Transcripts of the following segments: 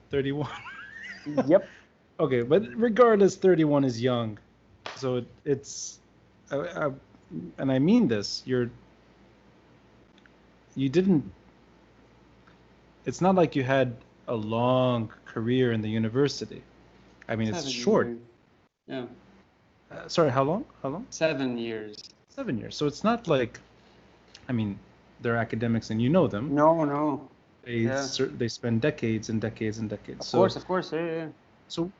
31. Yep. Okay, but regardless, 31 is young, so it's, and I mean this. You didn't. It's not like you had a long career in the university. I mean, it's 7 short. years. Yeah. Sorry, how long? How long? 7 years. 7 years. So it's not like, I mean, they're academics and you know them. No. They spend decades and decades and decades. Of course. Yeah. So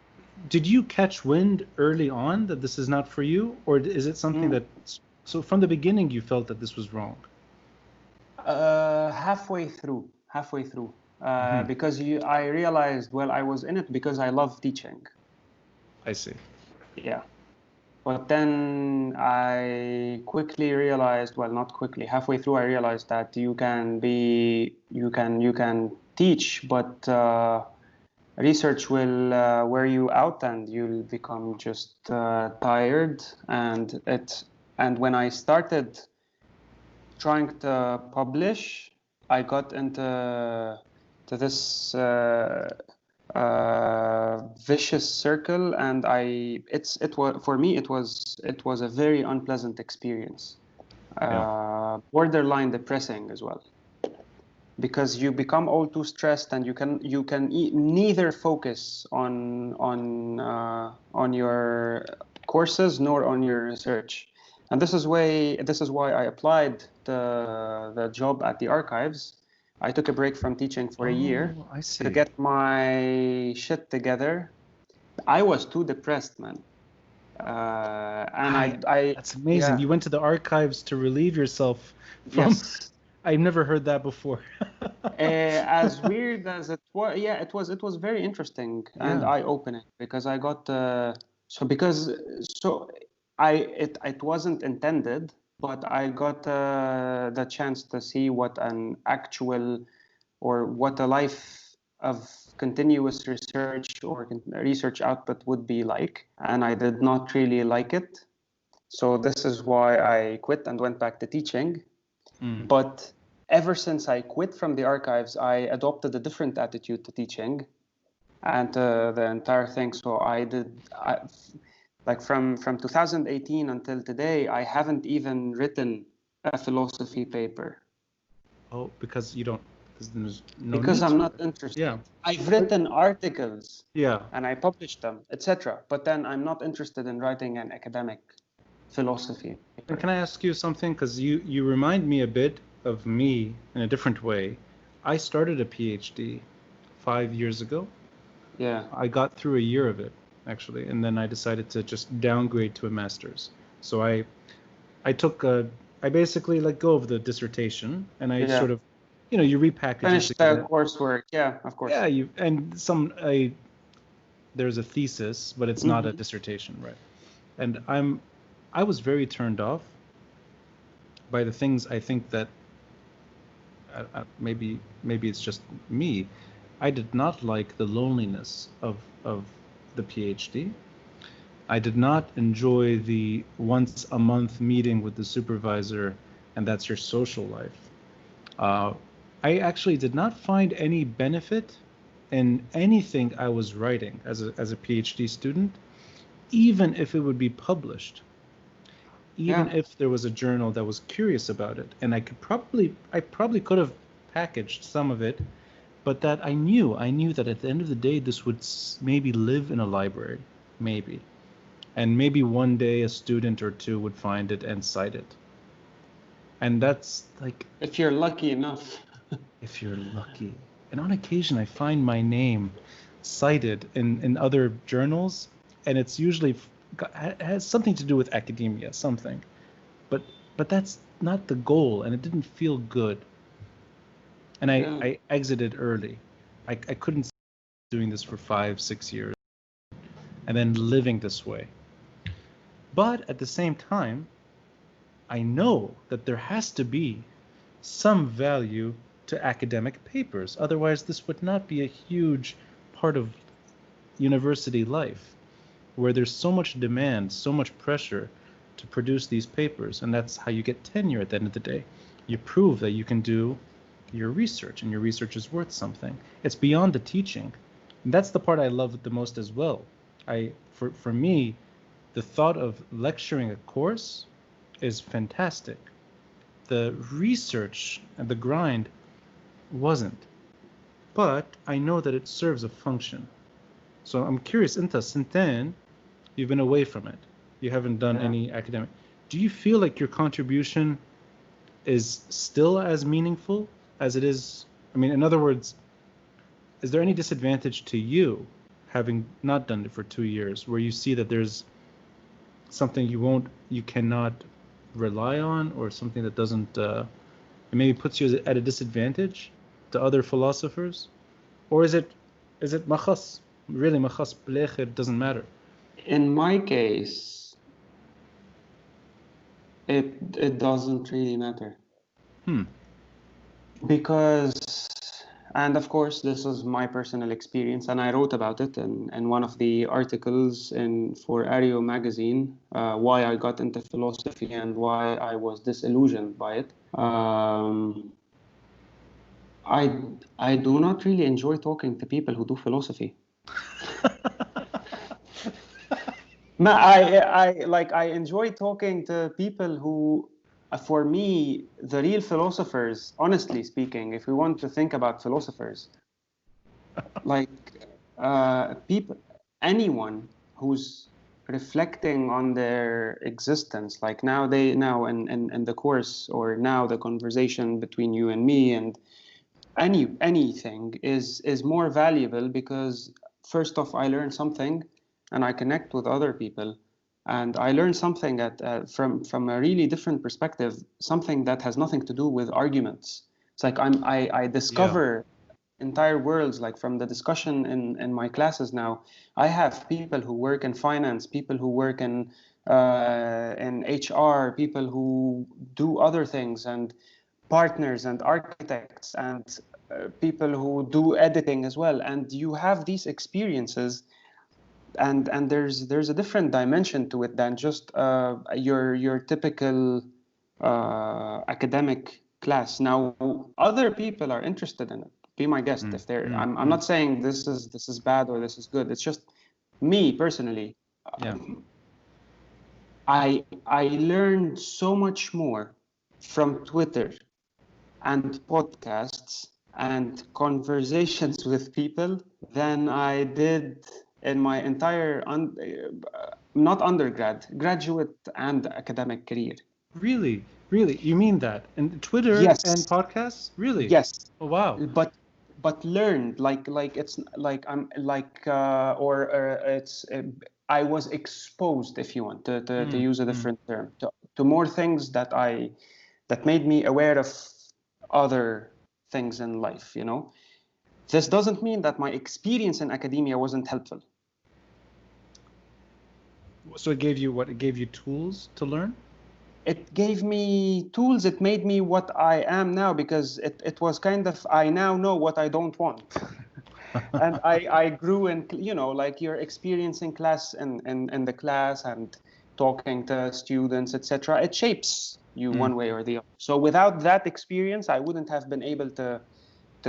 did you catch wind early on that this is not for you, or is it something that, so from the beginning you felt that this was wrong? Halfway through. Because I realized, well, I was in it because I love teaching. I see. Yeah. But then I quickly realized, well, not quickly, halfway through, I realized that you can teach, but research will wear you out, and you'll become just tired. And when I started trying to publish, I got into this vicious circle, and for me it was a very unpleasant experience, borderline depressing as well, because you become all too stressed, and you can neither focus on your courses nor on your research. And this is why I applied the job at the archives. I took a break from teaching for a year to get my shit together. I was too depressed, man. And that's amazing. You went to the archives to relieve yourself from. Yes. I've never heard that before. As weird as it was, it was very interesting and eye-opening, because I got it wasn't intended, but I got the chance to see what a life of continuous research or research output would be like, and I did not really like it. So this is why I quit and went back to teaching. But ever since I quit from the archives, I adopted a different attitude to teaching and the entire thing. So from 2018 until today, I haven't even written a philosophy paper. Oh, because you don't. Because I'm not interested. Yeah. I've written articles. Yeah. And I published them, etc. But then I'm not interested in writing an academic philosophy paper. And can I ask you something? Because you remind me a bit of me in a different way. I started a PhD 5 years ago. Yeah. I got through a year of it, actually, and then I decided to just downgrade to a master's. So I basically let go of the dissertation, and I sort of, you repackage finish the coursework. Yeah, of course. Yeah, there's a thesis, but it's not a dissertation, right? And I was very turned off by the things I think that maybe it's just me. I did not like the loneliness of the PhD. I did not enjoy the once a month meeting with the supervisor, and that's your social life. I actually did not find any benefit in anything I was writing as a PhD student, even if it would be published. Even if there was a journal that was curious about it, and I probably could have packaged some of it, but that I knew that at the end of the day, this would maybe live in a library, maybe, and maybe one day a student or two would find it and cite it, and that's like, if you're lucky enough. If you're lucky, and on occasion I find my name cited in other journals, and it's usually has something to do with academia, something, but that's not the goal, and it didn't feel good, and I exited early. I couldn't stay doing this for 5-6 years and then living this way. But at the same time, I know that there has to be some value to academic papers, otherwise this would not be a huge part of university life, where there's so much demand, so much pressure to produce these papers, and that's how you get tenure at the end of the day. You prove that you can do your research, and your research is worth something. It's beyond the teaching. And that's the part I love the most as well. For me, the thought of lecturing a course is fantastic. The research and the grind wasn't. But I know that it serves a function. So I'm curious, Inta, since then, you've been away from it. You haven't done any academic. Do you feel like your contribution is still as meaningful as it is? I mean, in other words, is there any disadvantage to you having not done it for 2 years, where you see that there's something you cannot rely on, or something that doesn't, it maybe puts you at a disadvantage to other philosophers? Or is it makhas, really makhas b'lekhir, it doesn't matter? In my case, it doesn't really matter. Because, and of course, this was my personal experience, and I wrote about it in one of the articles for Ario magazine, why I got into philosophy and why I was disillusioned by it. I do not really enjoy talking to people who do philosophy. I enjoy talking to people who, for me, the real philosophers, honestly speaking, if we want to think about philosophers, anyone who's reflecting on their existence, like now in the course, or now the conversation between you and me, and anything is more valuable, because first off, I learn something, and I connect with other people, and I learn something from a really different perspective, something that has nothing to do with arguments. It's like I discover entire worlds, like from the discussion in my classes now. I have people who work in finance, people who work in HR, people who do other things, and partners and architects, and people who do editing as well. And you have these experiences, and there's a different dimension to it than just your typical academic class. Now, other people are interested in it. Be my guest if they're. I'm not saying this is bad or this is good. It's just me personally. I learned so much more from Twitter and podcasts and conversations with people than I did in my entire not undergrad, graduate and academic career. Really? You mean that? And Twitter and podcasts? Really? Yes. Oh, wow. But learned, like it's like I'm like it's I was exposed, if you want to use a different term, to more things that made me aware of other things in life, you know. This doesn't mean that my experience in academia wasn't helpful. So it gave you what? It gave you tools to learn? It gave me tools. It made me what I am now, because it was kind of, I now know what I don't want. And I grew in, you know, like your experience in class and the class and talking to students, etc. It shapes you one way or the other. So without that experience, I wouldn't have been able to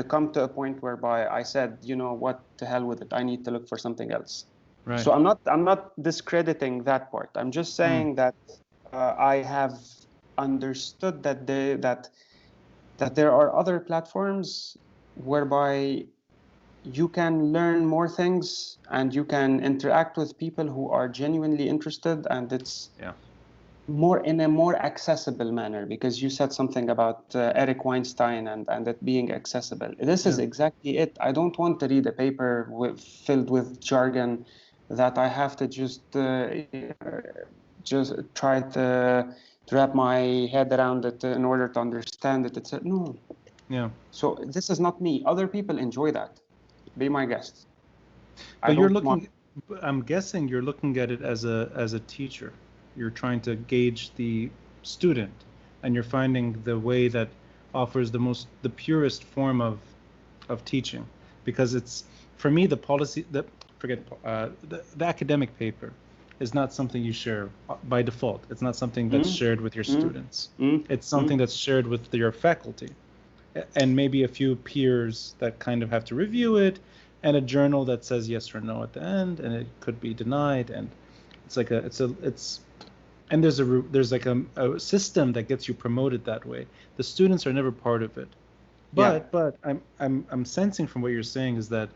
come to a point whereby I said, you know what, to hell with it, I need to look for something else. Right. So I'm not discrediting that part. I'm just saying that I have understood that there are other platforms whereby you can learn more things and you can interact with people who are genuinely interested, and it's more in a more accessible manner, because you said something about Eric Weinstein and it being accessible. This is exactly it. I don't want to read a paper filled with jargon that I have to just try to wrap my head around it in order to understand it. It's no. Yeah. So this is not me. Other people enjoy that. Be my guest. But I'm guessing you're looking at it as a teacher. You're trying to gauge the student, and you're finding the way that offers the purest form of teaching, because it's, for me, the policy, the academic paper is not something you share by default. It's not something that's shared with your students. It's something that's shared with your faculty. and maybe a few peers that kind of have to review it, and a journal that says yes or no at the end, and it could be denied, and it's like and there's like a system that gets you promoted that way. The students are never part of it, but I'm sensing from what you're saying is that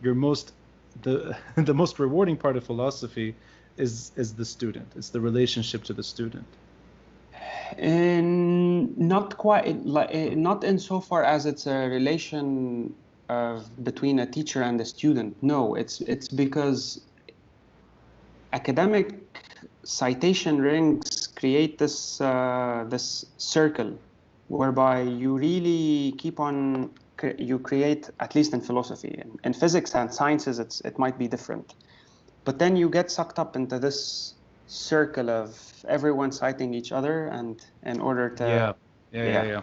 the most rewarding part of philosophy is the student. It's the relationship to the student. Not quite, not insofar as it's a relation between a teacher and a student. No, it's because academic citation rings create this this circle whereby you really keep on you create, at least in philosophy. In physics and sciences, it might be different, but then you get sucked up into this circle of everyone citing each other, and in order to yeah.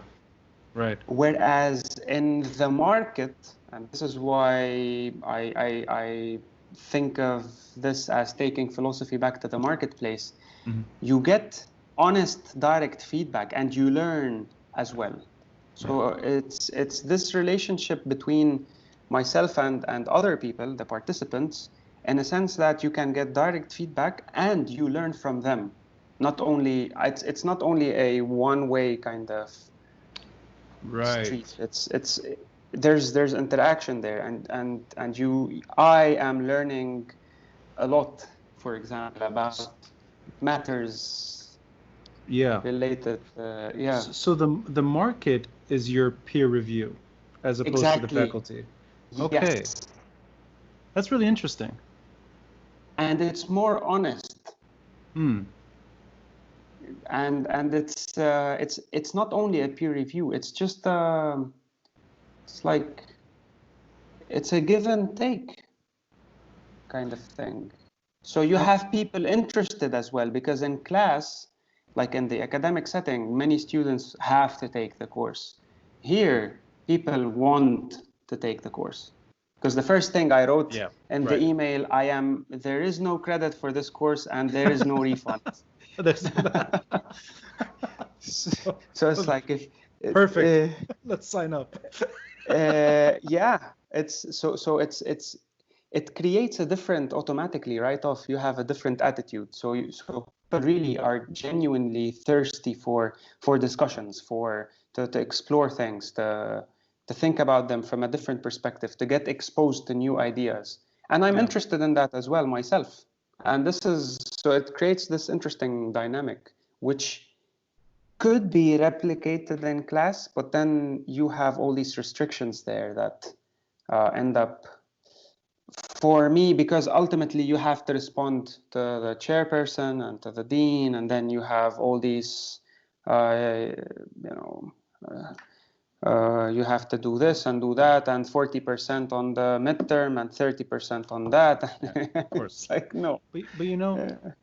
Right. Whereas in the market, and this is why I think of this as taking philosophy back to the marketplace, you get honest, direct feedback, and you learn as well. So it's this relationship between myself and other people, the participants, in a sense that you can get direct feedback and you learn from them. Not only it's not only a one-way kind of street. It's there's interaction there, and I am learning a lot, for example, about matters related. So the market is your peer review as opposed to the faculty. Okay. Yes. That's really interesting. And it's more honest. And it's not only a peer review. It's just it's like it's a give and take kind of thing. So you have people interested as well, because in class, like in the academic setting, many students have to take the course. Here, people want to take the course. Because the first thing I wrote in the email, there is no credit for this course and there is no refund. So it's like, if perfect, let's sign up. It creates a different, automatically right off, you have a different attitude. So people really are genuinely thirsty for discussions, to explore things, to think about them from a different perspective, to get exposed to new ideas. And I'm interested in that as well myself. And so it creates this interesting dynamic, which could be replicated in class, but then you have all these restrictions there that end up, for me, because ultimately you have to respond to the chairperson and to the dean, and then you have all these, you have to do this and do that, and 40% on the midterm and 30% on that. Of course. It's like, no. But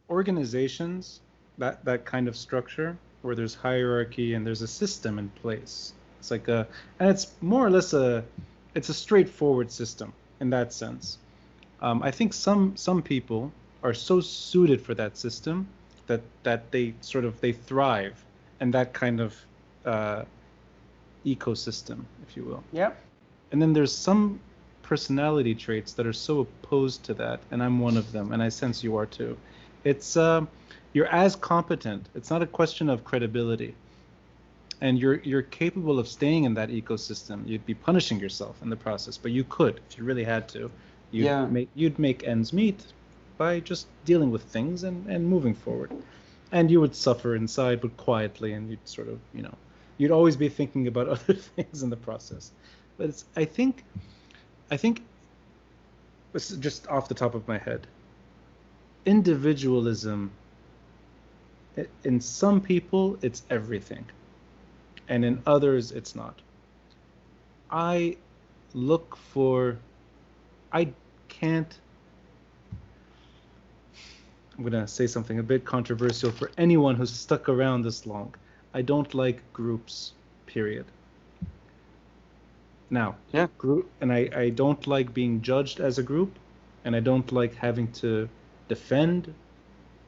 organizations, that kind of structure where there's hierarchy and there's a system in place. It's like and it's more or less it's a straightforward system in that sense. I think some people are so suited for that system that they thrive in that kind of ecosystem, if you will. Yeah. And then there's some personality traits that are so opposed to that, and I'm one of them, and I sense you are too. It's you're as competent. It's not a question of credibility, and you're capable of staying in that ecosystem. You'd be punishing yourself in the process, but you could, if you really had to. You'd make ends meet by just dealing with things and moving forward, and you would suffer inside, but quietly, and you'd sort of, you'd always be thinking about other things in the process. But I think this is just off the top of my head, individualism, in some people it's everything, and in others it's not. I can't, I'm gonna say something a bit controversial for anyone who's stuck around this long. I don't like groups, period. Now, group, and I don't like being judged as a group, and I don't like having to defend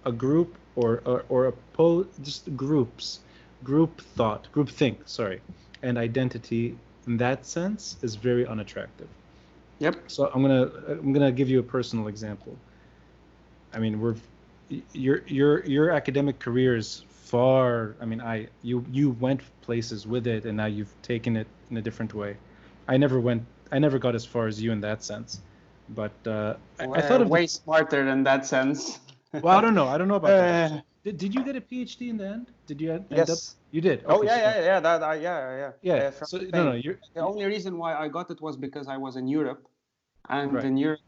a group or oppose just groups, group think. Sorry, and identity in that sense is very unattractive. Yep. So I'm gonna give you a personal example. I mean, your academic career is far. I mean, you went places with it, and now you've taken it in a different way. I never went. I never got as far as you in that sense. But I thought of way smarter in that sense. Well, I don't know. I don't know about that. Did you get a PhD in the end? Did you end up? Yes. You did. Oh Okay, yeah. Yeah. Yeah. From So Spain. no, The only reason why I got it was because I was in Europe, and Right. in Europe,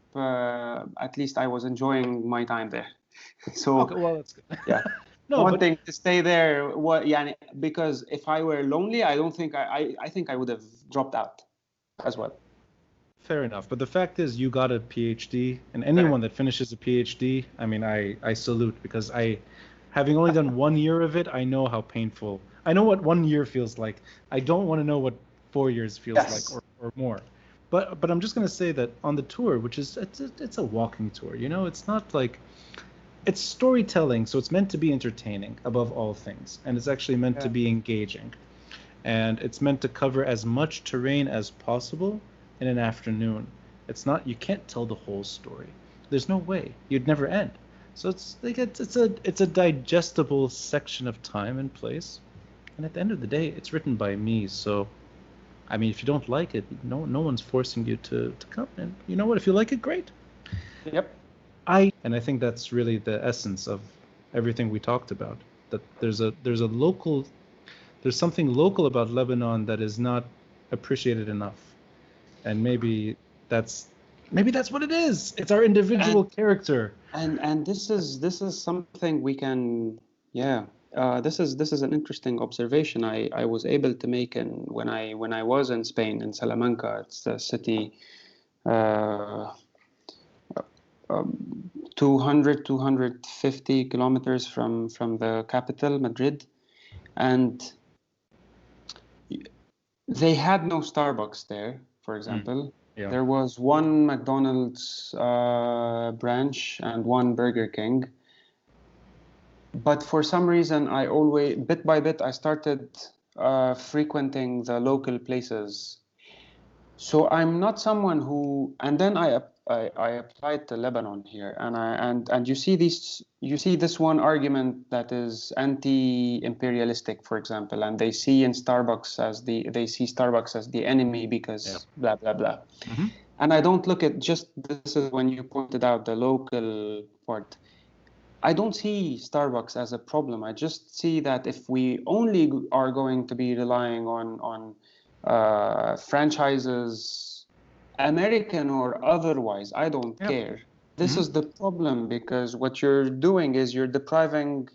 at least I was enjoying my time there. So Okay, well that's good. yeah. No, Wanting to stay there, because if I were lonely, I don't think I think I would have dropped out as well. Fair enough. But the fact is, you got a PhD, and anyone that finishes a PhD, I mean, I salute, because having only done 1 year of it, I know how painful. I know what 1 year feels like. I don't want to know what 4 years feels like, or more. But I'm just gonna say that on the tour, which is it's a walking tour, you know, it's not like it's storytelling, so it's meant to be entertaining above all things, and it's actually meant to be engaging, and it's meant to cover as much terrain as possible in an afternoon. It's not, you can't tell the whole story. There's no way. You'd never end. So it's like it's a digestible section of time and place, and at the end of the day, it's written by me. So, I mean, if you don't like it, no one's forcing you to come. And you know what? If you like it, great. Yep. And I think that's really the essence of everything we talked about. That there's something local about Lebanon that is not appreciated enough, and maybe that's what it is. It's our individual character. And this is something we can, this is an interesting observation I was able to make when I was in Spain, in Salamanca. It's a city 250 kilometers from the capital, Madrid, and they had no Starbucks there, for example. Yeah. There was one McDonald's branch and one Burger King. But for some reason, I always, bit by bit, I started frequenting the local places. So I'm not someone who, and then I applied to Lebanon here, and you see this one argument that is anti-imperialistic, for example, and they see Starbucks as the enemy because blah blah blah. Mm-hmm. And I don't look at just this is when you pointed out the local part. I don't see Starbucks as a problem. I just see that if we only are going to be relying on franchises, American or otherwise, I don't care. This is the problem, because what you're doing is you're depriving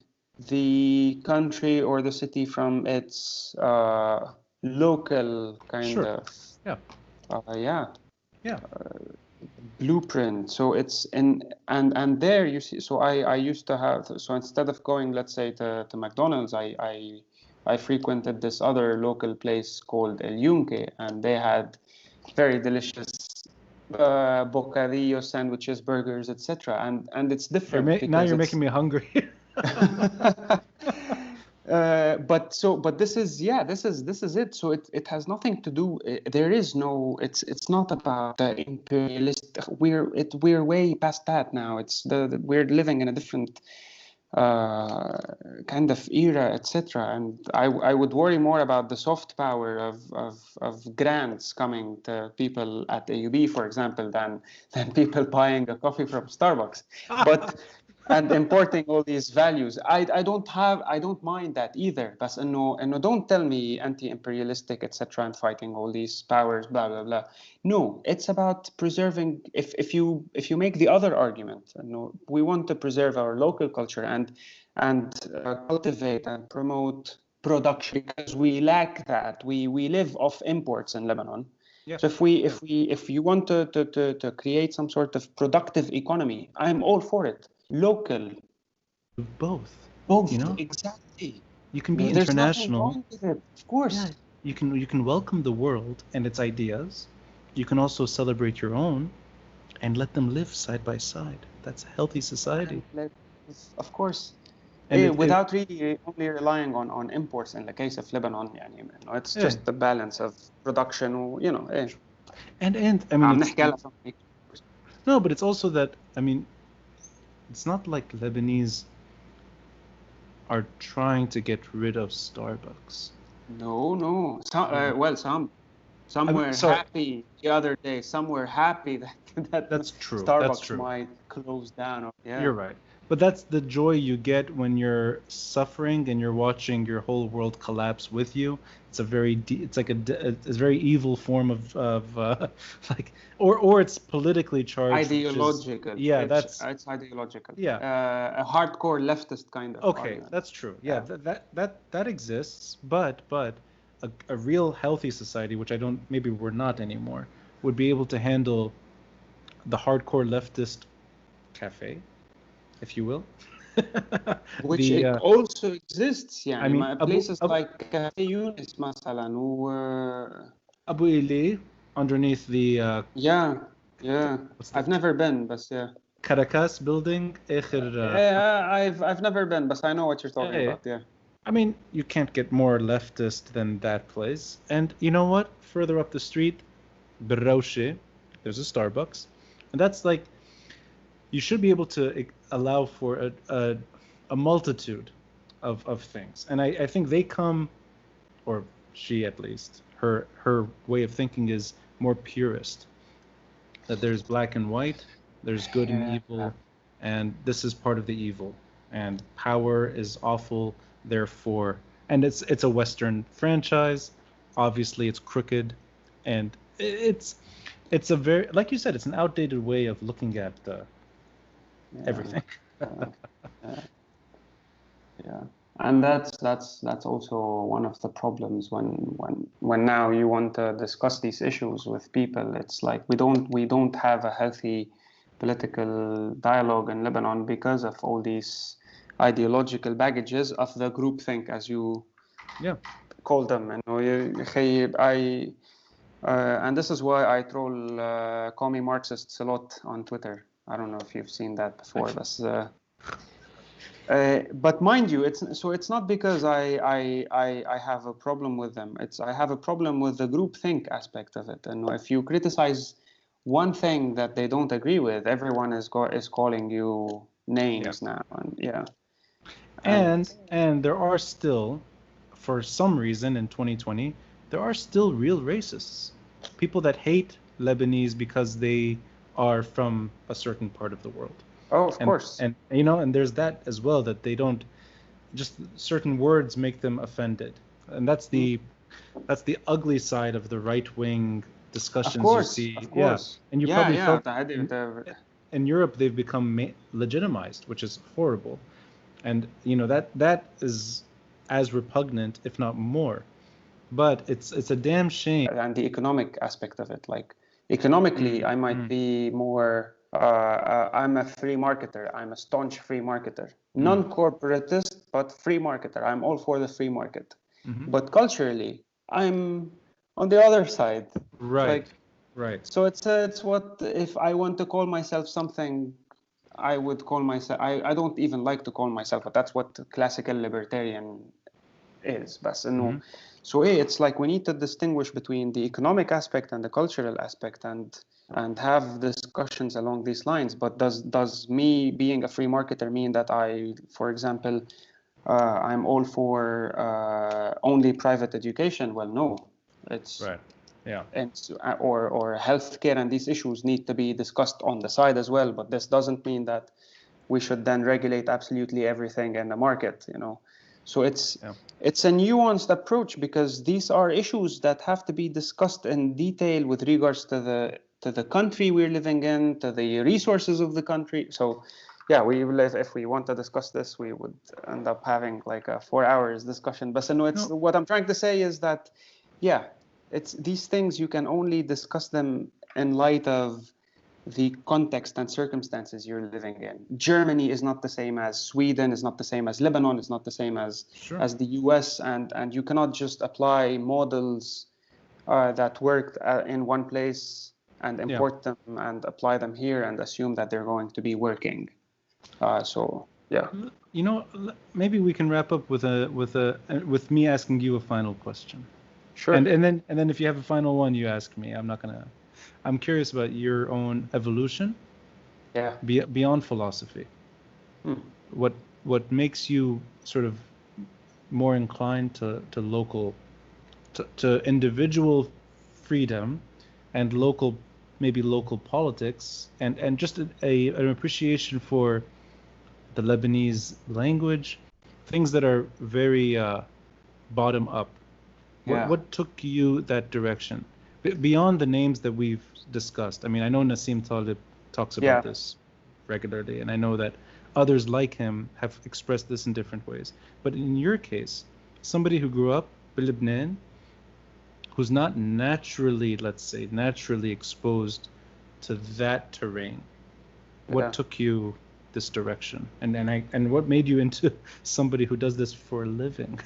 the country or the city from its local kind of blueprint. So it's and there you see. So I used to have. So instead of going, let's say, to McDonald's, I frequented this other local place called El Yunque, and they had very delicious bocadillo sandwiches, burgers, etc. And it's different. Now you're making me hungry. But this is it. So it has nothing to do. There is no. It's not about the imperialist. We're way past that now. We're living in a different kind of era, etc. And I would worry more about the soft power of grants coming to people at AUB, for example, than people buying a coffee from Starbucks. But and importing all these values, I don't mind that either. But no, don't tell me anti-imperialistic, etc. and fighting all these powers, blah blah blah. No, it's about preserving. If you make the other argument, we want to preserve our local culture and cultivate and promote production, because we lack that. We live off imports in Lebanon. Yes. So if you want to create some sort of productive economy, I'm all for it. Local. Both, you know, exactly. You can be international. There's nothing wrong with it, of course. Yeah, you can welcome the world and its ideas. You can also celebrate your own and let them live side by side. That's a healthy society. Of course. And without really only relying on imports in the case of Lebanon. يعني, it's yeah, just the balance of production. and I mean عم it's نحكي هلا from no, but it's also that I mean it's not like Lebanese are trying to get rid of Starbucks. No. Some I mean, were sorry, happy the other day. Some were happy that that's true. That's Starbucks true. might close down. You're right. But that's the joy you get when you're suffering and you're watching your whole world collapse with you. It's a very it's like it's a very evil form of like or it's politically charged, which is Ideological. yeah, It's ideological. yeah. A hardcore leftist kind of Okay, argument. that's true. Yeah, Yeah. that exists, but a real healthy society, which I don't maybe we're not anymore, would be able to handle the hardcore leftist cafe, if you will. Which the it also exists. I mean places like Cafe Yunus مثلا Abu Ili underneath the yeah. what's I've the never been, but yeah. Caracas building. I've never been, but I know what you're talking about. Yeah. I mean, you can't get more leftist than that place. And you know what? Further up the street, Beirut, there's a Starbucks, and that's like you should be able to allow for a multitude of things. And I think they come, or she at least, her way of thinking is more purist. That there's black and white, there's good and evil, and this is part of the evil. And power is awful, therefore, and it's a Western franchise. Obviously, it's crooked, and it's a very, like you said, it's an outdated way of looking at everything. Yeah. And that's also one of the problems when now you want to discuss these issues with people. It's like we don't have a healthy political dialogue in Lebanon because of all these ideological baggages of the groupthink, as you call them. And this is why I troll commie Marxists a lot on Twitter. I don't know if you've seen that before, but mind you, it's not because I have a problem with them. I have a problem with the groupthink aspect of it. And if you criticize one thing that they don't agree with, everyone is calling you names now. And and there are still, for some reason in 2020, there are still real racists, people that hate Lebanese because they are from a certain part of the world. Oh, of course. And and there's that as well, that they don't, just certain words make them offended. And that's the ugly side of the right-wing discussions you see. Of course. And you probably felt in Europe they've become legitimized, which is horrible. And that is as repugnant, if not more. But it's a damn shame. And the economic aspect of it, like economically, I might be more. I'm a free marketer. I'm a staunch free marketer, non-corporatist, but free marketer. I'm all for the free market. But culturally, I'm on the other side. Right. So it's what if I want to call myself something, I would call myself. I don't even like to call myself, but that's what classical libertarian is. So it's like we need to distinguish between the economic aspect and the cultural aspect, and have discussions along these lines. But does me being a free marketer mean that for example, I'm all for only private education? Well, no, it's right. Yeah. And or healthcare, and these issues need to be discussed on the side as well. But this doesn't mean that we should then regulate absolutely everything in the market. So it's a nuanced approach, because these are issues that have to be discussed in detail with regards to the country we're living in, to the resources of the country. So if we want to discuss this, we would end up having like a 4 hours discussion. But what I'm trying to say is that it's these things, you can only discuss them in light of the context and circumstances you're living in. Germany is not the same as Sweden, is not the same as Lebanon, is not the same as the US, and you cannot just apply models that worked in one place and import them and apply them here and assume that they're going to be working. Yeah, You know, maybe we can wrap up with me asking you a final question. sure. And then if you have a final one, you ask me. I'm curious about your own evolution Yeah. beyond philosophy. Hmm. What makes you sort of more inclined to local to individual freedom and maybe local politics and just an appreciation for the Lebanese language, things that are very bottom up. Yeah. What took you that direction? Beyond the names that we've discussed. I mean, I know Nassim Taleb talks Yeah. about this regularly, and I know that others like him have expressed this in different ways. But in your case, somebody who grew up in Lebanon, who's not naturally, let's say, naturally exposed to that terrain, what Yeah. took you this direction? And what made you into somebody who does this for a living?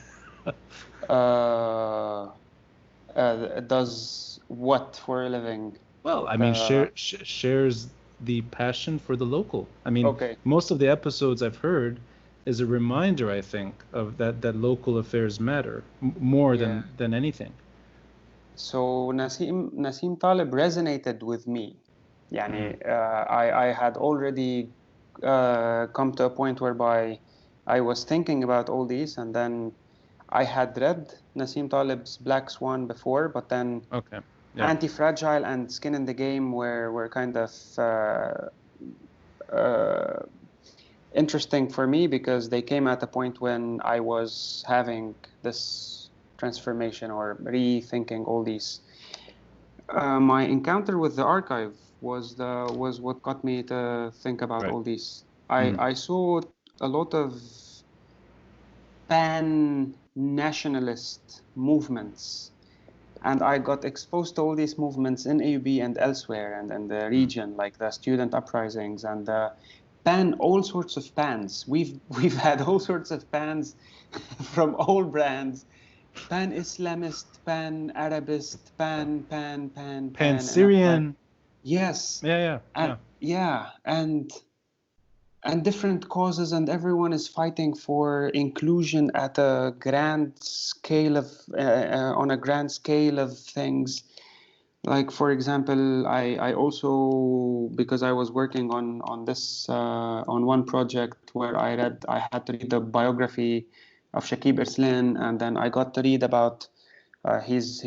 Does what for a living? Well, I mean, shares the passion for the local. I mean, Okay. most of the episodes I've heard is a reminder, I think, of that local affairs matter more Yeah. than anything. So Nassim Taleb resonated with me. يعني I had already come to a point whereby I was thinking about all these, and then I had read Nassim Taleb's Black Swan before, but then Okay. Yeah. Anti-Fragile and Skin in the Game were kind of uh, interesting for me because they came at a point when I was having this transformation or rethinking all these. My encounter with the archive was what got me to think about Right. all these. I saw a lot of pan-nationalist movements, and I got exposed to all these movements in AUB and elsewhere and in the region, like the student uprisings and the all sorts of pans. We've had all sorts of pans from all brands, pan-Islamist, pan-Arabist, pan, and I'm like, Pan-Syrian. yes, Yeah. and different causes, and everyone is fighting for inclusion at a grand scale of on a grand scale of things. Like, for example, I also, because I was working on this on one project where I had to read the biography of Shakib Irslan, and then I got to read about his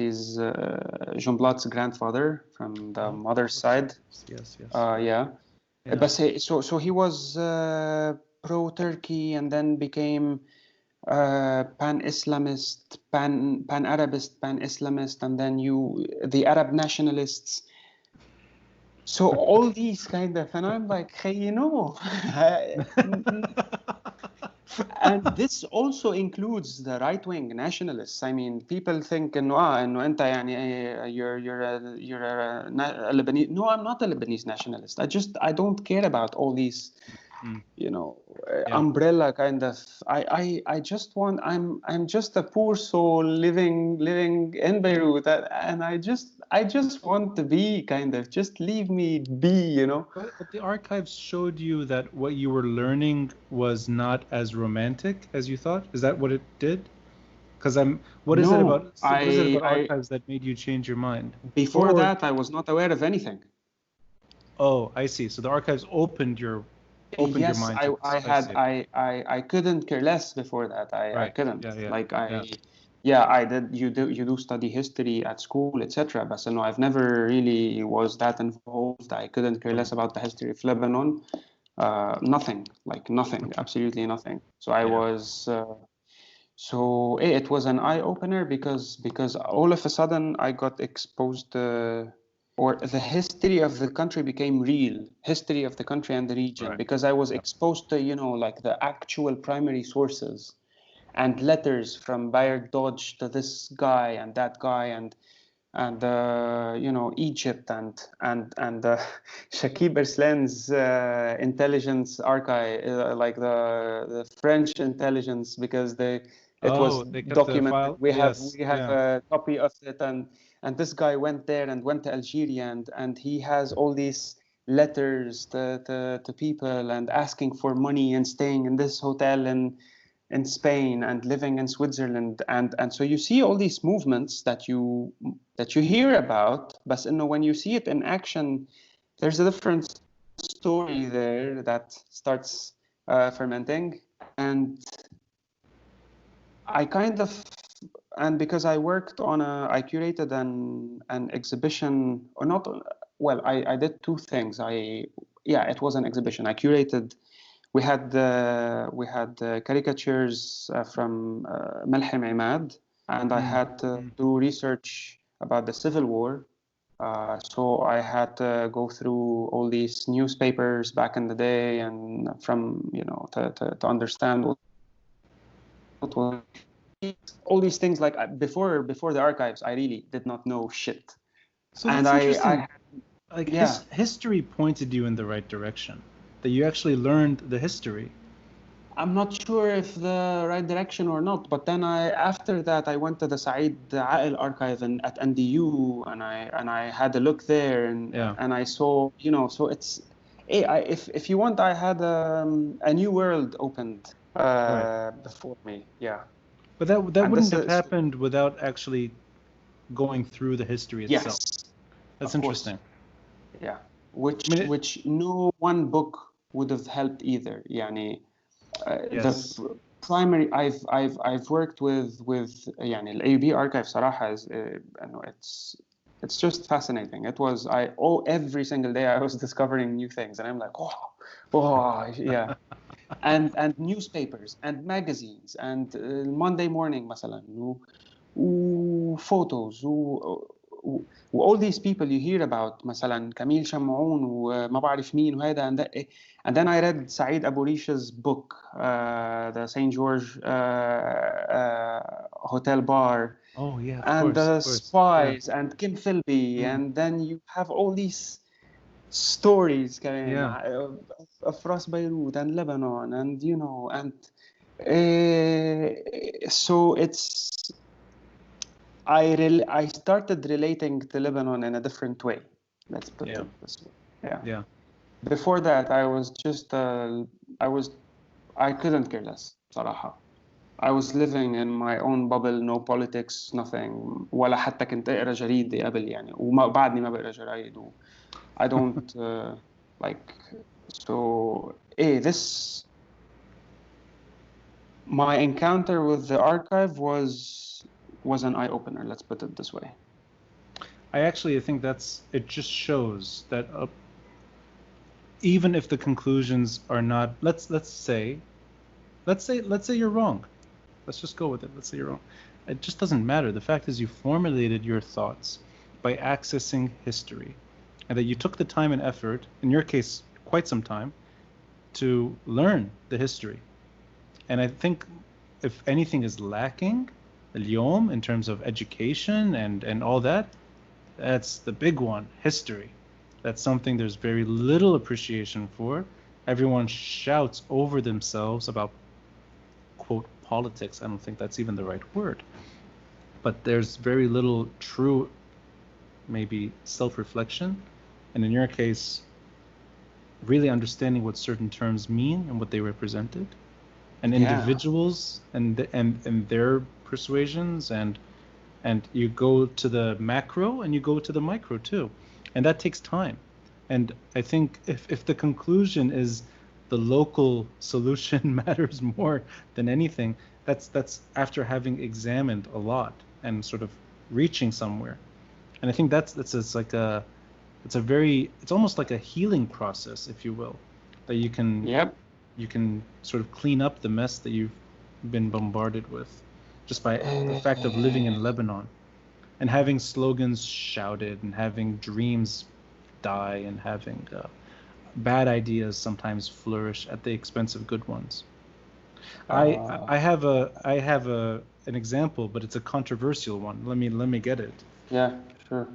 Jean Blat's grandfather from the mother's side. Yes. Yeah. But so he was pro-Turkey and then became pan-Islamist, pan-Arabist, pan-Islamist, and then the Arab nationalists. So all these kind of, and I'm like, hey, and this also includes the right-wing nationalists. I mean, people think إنه أنت يعني you're a Lebanese. No, I'm not a Lebanese nationalist. I don't care about all these, umbrella kind of. I just want. I'm just a poor soul living in Beirut, and I just want to be kind of. Just leave me be, But the archives showed you that what you were learning was not as romantic as you thought. Is that what it did? Because what is it about archives that made you change your mind? Before that, I was not aware of anything. Oh, I see. So the archives opened your mind. I couldn't care less before that. I couldn't. I did. You do study history at school, etc. But no, I've never really was that involved. I couldn't care less about the history of Lebanon. Nothing, absolutely nothing. So I was. So it was an eye opener because all of a sudden I got exposed to, or the history of the country became real, history of the country and the region, because I was exposed to, like the actual primary sources and letters from Bayard Dodge to this guy and that guy and Egypt and Shakib Irslan's intelligence archive, like the French intelligence, because it was documented. We have a copy of it, and this guy went there and went to Algeria, and he has all these letters to people and asking for money and staying in this hotel in Spain and living in Switzerland, and so you see all these movements that you hear about, but when you see it in action, there's a different story there that starts fermenting. And I kind of, and because I curated an exhibition, or not, well, I did two things. It was an exhibition. I curated. We had caricatures from Malhem Imad, and I had to do research about the Civil War. So I had to go through all these newspapers back in the day, and to understand what was all these things. Like before the archives, I really did not know shit. So that's interesting. History pointed you in the right direction. That you actually learned the history. I'm not sure if the right direction or not, but then after that I went to the Saeed Ail archive at NDU, and I had a look there, and I saw, so it's, if you want, I had a new world opened before me. Yeah. But that wouldn't have happened without actually going through the history itself. Yes. That's interesting. Yeah. Which no one book would have helped either. Yes. The primary, I've worked with الAUB archive صراحة is it's just fascinating. It was every single day I was discovering new things, and I'm like, yeah. and newspapers and magazines and Monday morning مثلا photos all these people you hear about, مثلا كميل شمعون وما بعرف مين وهذا, and then I read Saeed Abu Risha's book, the St. George Hotel Bar. Oh yeah, and the Spies, and Kim Philby, and then you have all these stories coming of Ras Beirut and Lebanon, and so it's. I started relating to Lebanon in a different way. Let's put it this way. Yeah. Before that, I was just I couldn't care less صراحة. I was living in my own bubble, no politics, nothing. ولا حتى كنت أقرأ جريدة قبل وبعدني ما بقرأ جرايد. I don't so. This. My encounter with the archive was an eye-opener, let's put it this way. I actually think it just shows that even if the conclusions are not, let's say you're wrong. Let's just go with it. Let's say you're wrong. It just doesn't matter. The fact is you formulated your thoughts by accessing history, and that you took the time and effort, in your case quite some time, to learn the history. And I think if anything is lacking اليوم in terms of education and all that, that's the big one, history. That's something there's very little appreciation for. Everyone shouts over themselves about, quote, politics. I don't think that's even the right word. But there's very little true, maybe, self-reflection. And in your case, really understanding what certain terms mean and what they represented. And individuals and their persuasions, and you go to the macro and you go to the micro too, and that takes time. And I think if the conclusion is the local solution matters more than anything, that's after having examined a lot and sort of reaching somewhere. And I think it's almost like a healing process, if you will, that you can you can sort of clean up the mess that you've been bombarded with just by the fact of living in Lebanon and having slogans shouted and having dreams die and having bad ideas sometimes flourish at the expense of good ones. I have an example, but it's a controversial one. Let me get it. Yeah, sure.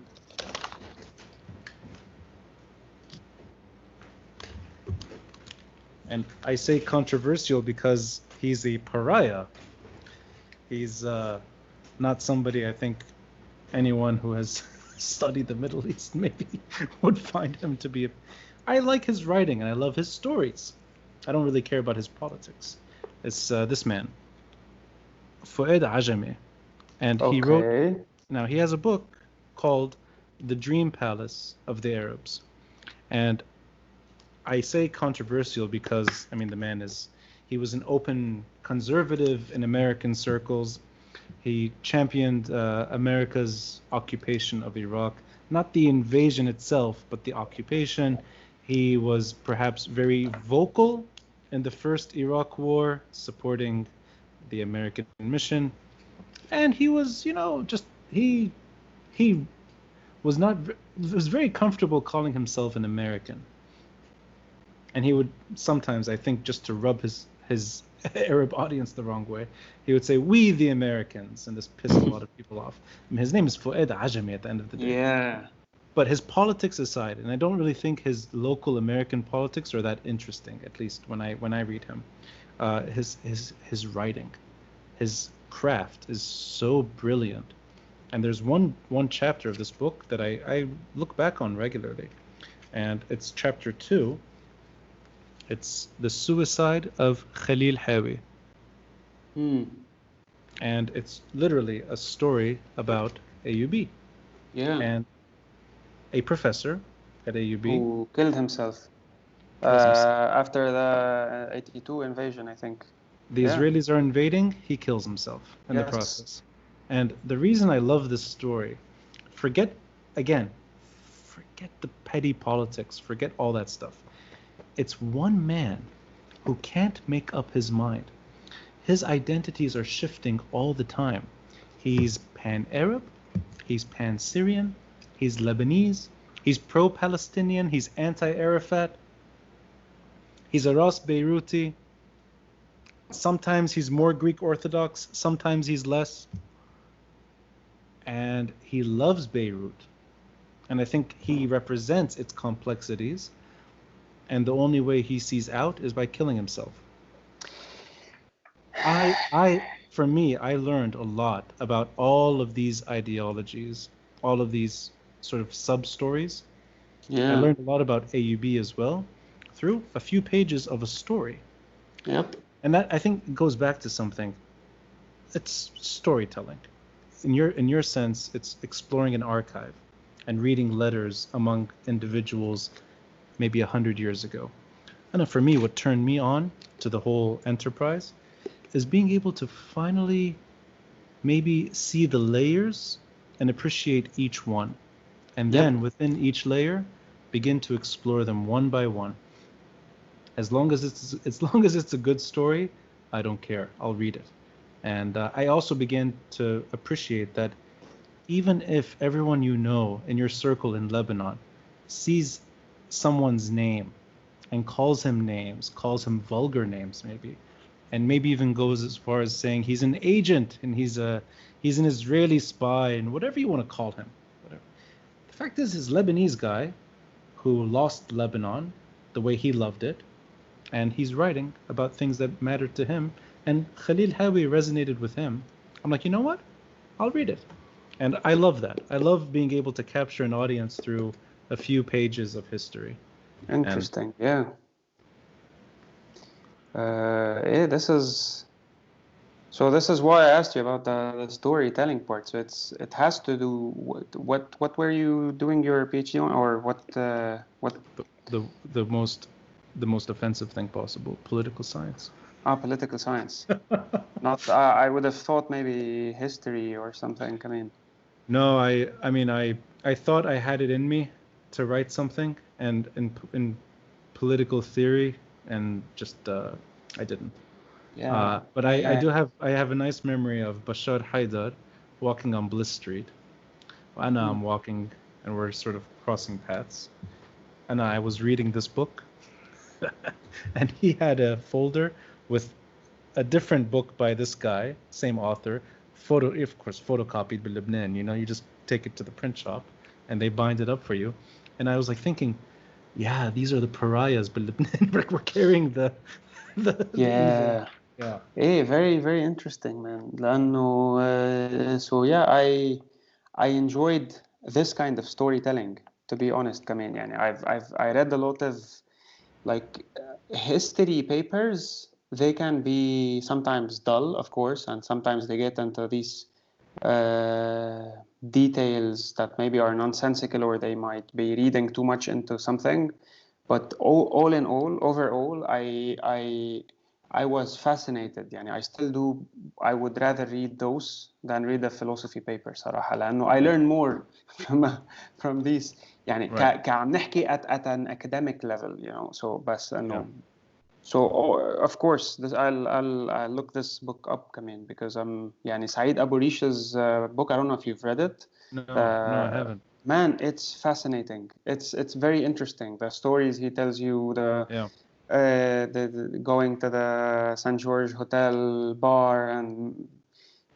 And I say controversial because he's a pariah. He's not somebody I think anyone who has studied the Middle East maybe would find him to be I like his writing and I love his stories. I don't really care about his politics. It's this man, Fouad Ajami, and he wrote. Okay. Now he has a book called "The Dream Palace of the Arabs," and I say controversial because I mean the man is. He was an open conservative in American circles. He championed America's occupation of Iraq, not the invasion itself, but the occupation. He was perhaps very vocal in the first Iraq war, supporting the American mission. And he was, just he was not was very comfortable calling himself an American. And he would sometimes, I think, just to rub his Arab audience the wrong way, he would say, "We the Americans," and this pissed a lot of people off. I mean, his name is Fouad Ajami at the end of the day. Yeah. But his politics aside, and I don't really think his local American politics are that interesting, at least when I read him. His writing, his craft is so brilliant. And there's one chapter of this book that I look back on regularly, and it's chapter 2. It's the suicide of Khalil Hawi. And it's literally a story about AUB. Yeah. And a professor at AUB who killed himself kills himself. after the 82 invasion, I think. The Yeah. Israelis are invading, he kills himself in the Yes. process. And the reason I love this story, forget the petty politics, forget all that stuff. It's one man who can't make up his mind. His identities are shifting all the time. He's pan-Arab, he's pan-Syrian, he's Lebanese, he's pro-Palestinian, he's anti-Arafat, he's a Ras Beiruti. Sometimes he's more Greek Orthodox, sometimes he's less. And he loves Beirut. And I think he represents its complexities. And the only way he sees out is by killing himself. For me, I learned a lot about all of these ideologies, all of these sort of sub-stories. Yeah. I learned a lot about AUB as well through a few pages of a story. Yep. And that, I think, goes back to something. It's storytelling. In your sense, it's exploring an archive and reading letters among individuals maybe 100 years ago. I know for me, what turned me on to the whole enterprise is being able to finally maybe see the layers and appreciate each one. And then within each layer, begin to explore them one by one. As long as it's a good story, I don't care. I'll read it. And I also began to appreciate that even if everyone you know in your circle in Lebanon sees someone's name and calls him names, calls him vulgar names maybe, and maybe even goes as far as saying he's an agent and he's an Israeli spy and whatever you want to call him. Whatever. The fact is, his Lebanese guy who lost Lebanon the way he loved it, and he's writing about things that mattered to him, and Khalil Hawi resonated with him. I'm like, you know what? I'll read it. And I love that. I love being able to capture an audience through a few pages of history. Interesting. Yeah. This is why I asked you about the storytelling part. So it has to do what were you doing your PhD on, or what? The most offensive thing possible, political science. Political science. Not. I would have thought maybe history or something. I mean. No, I thought I had it in me to write something, and in political theory, and just I didn't. Yeah. But I have a nice memory of Bashar Haidar walking on Bliss Street. And I'm walking, and we're sort of crossing paths. And I was reading this book, and he had a folder with a different book by this guy, same author, of course, photocopied by Lebanon. You just take it to the print shop, and they bind it up for you. And I was like thinking, yeah, these are the pariahs, but Lebanon, we're carrying the yeah. Yeah. Hey, very, very interesting, man. لأنه, so yeah, I enjoyed this kind of storytelling. to be honest. كمان يعني I read a lot of like history papers. They can be sometimes dull, of course, and sometimes they get into these details that maybe are nonsensical, or they might be reading too much into something. But all in all, overall, I was fascinated. يعني I still do. I would rather read those than read a philosophy paper صراحة, لأنه I learn more from these. يعني Right. كعم نحكي at an academic level, you know. So بس Yeah. إنه so of course this I'll look this book up كمان, because I'm يعني سعيد أبو ريش's book. I don't know if you've read it. No, I haven't. Man, it's fascinating. It's very interesting. The stories he tells you, Yeah. the going to the St. George Hotel bar, and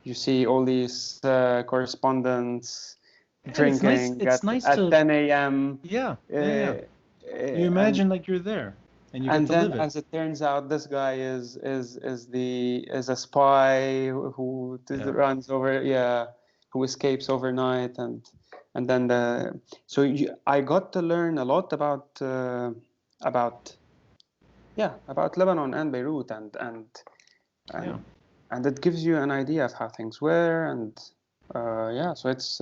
you see all these correspondents And drinking it's nice at to 10 a.m. yeah. You And imagine like you're there and you get to then, live it. as it turns out, this guy is a spy who Yeah. runs over, who escapes overnight, and then I got to learn a lot about Lebanon and Beirut, Yeah. and it gives you an idea of how things were, and so it's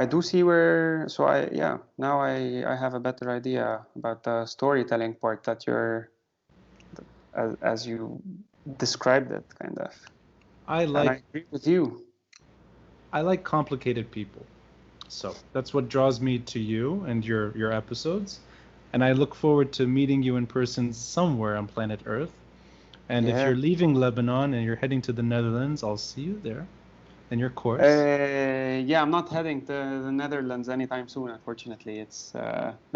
I do see where, so now I have a better idea about the storytelling part that you're, as you described it, kind of. And I agree with you. I like complicated people. So that's what draws me to you and your episodes. And I look forward to meeting you in person somewhere on planet Earth. And if you're leaving Lebanon and you're heading to the Netherlands, I'll see you there in your course. I'm not heading to the Netherlands anytime soon, unfortunately. It's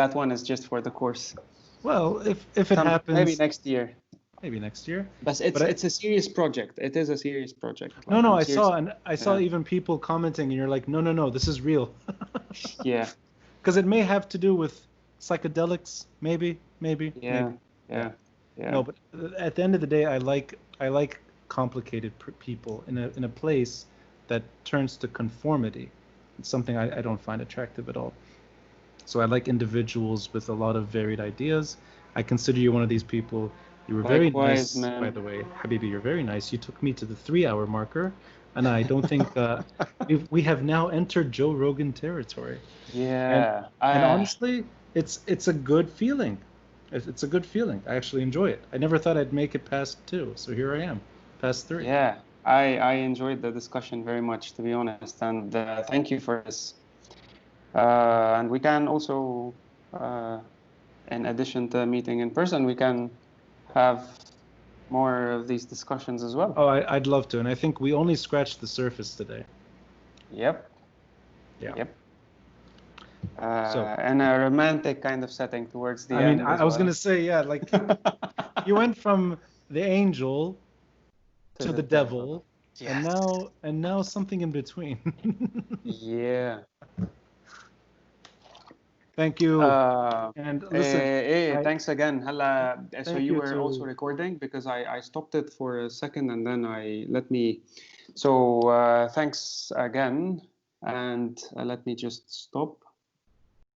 that one is just for the course. Well, if it happens, maybe next year. Maybe next year. But it's a serious project. It is a serious project. Like, no, I saw even people commenting, and you're like, no, this is real. Yeah. Because it may have to do with psychedelics, maybe. Yeah. No, but at the end of the day, I like complicated people in a place that turns to conformity. It's something I don't find attractive at all. So I like individuals with a lot of varied ideas. I consider you one of these people. You were very nice, man. By the way, Habibi. You're very nice. You took me to the 3-hour marker, and I don't think we have now entered Joe Rogan territory. Yeah. And honestly, it's a good feeling. It's a good feeling. I actually enjoy it. I never thought I'd make it past 2, so here I am, past 3. Yeah, I enjoyed the discussion very much, to be honest, and thank you for this. And we can also, in addition to meeting in person, we can have more of these discussions as well. Oh, I'd love to, and I think we only scratched the surface today. Yep. Yeah. Yep. In a romantic kind of setting towards the end. I mean, I was gonna say, yeah, like you went from the angel to the devil, yes. and now something in between. Yeah. Thank you. And listen, thanks again. So you were also recording, because I stopped it for a second and then So thanks again, and let me just stop.